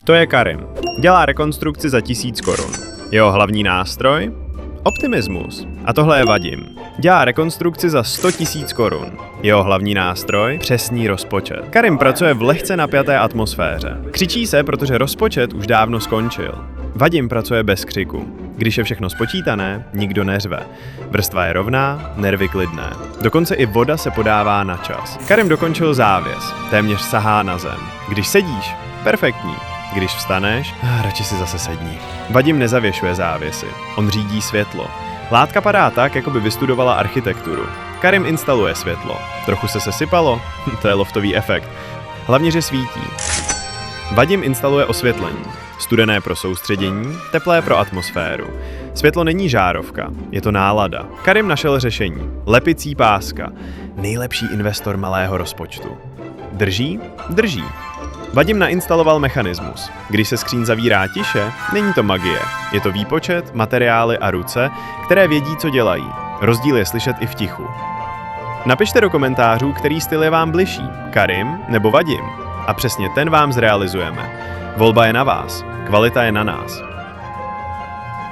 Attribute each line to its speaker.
Speaker 1: To je Karim. Dělá rekonstrukci za 1000 korun. Jeho hlavní nástroj? Optimismus. A tohle je Vadim. Dělá rekonstrukci za 100 000 korun. Jeho hlavní nástroj? Přesný rozpočet. Karim pracuje v lehce napjaté atmosféře. Křičí se, protože rozpočet už dávno skončil. Vadim pracuje bez křiku. Když je všechno spočítané, nikdo neřve. Vrstva je rovná, nervy klidné. Dokonce i voda se podává na čas. Karim dokončil závěs. Téměř sahá na zem. Když sedíš, perfektní. Když vstaneš, radši si zase sedni. Vadim nezavěšuje závěsy. On řídí světlo. Látka padá tak, jako by vystudovala architekturu. Karim instaluje světlo. Trochu se sesypalo? To je loftový efekt. Hlavně, že svítí. Vadim instaluje osvětlení. Studené pro soustředění, teplé pro atmosféru. Světlo není žárovka, je to nálada. Karim našel řešení. Lepicí páska. Nejlepší investor malého rozpočtu. Drží? Drží. Vadim nainstaloval mechanismus. Když se skříň zavírá tiše, není to magie. Je to výpočet, materiály a ruce, které vědí, co dělají. Rozdíl je slyšet i v tichu. Napište do komentářů, který styl je vám bližší. Karim nebo Vadim. A přesně ten vám zrealizujeme. Volba je na vás. Kvalita je na nás.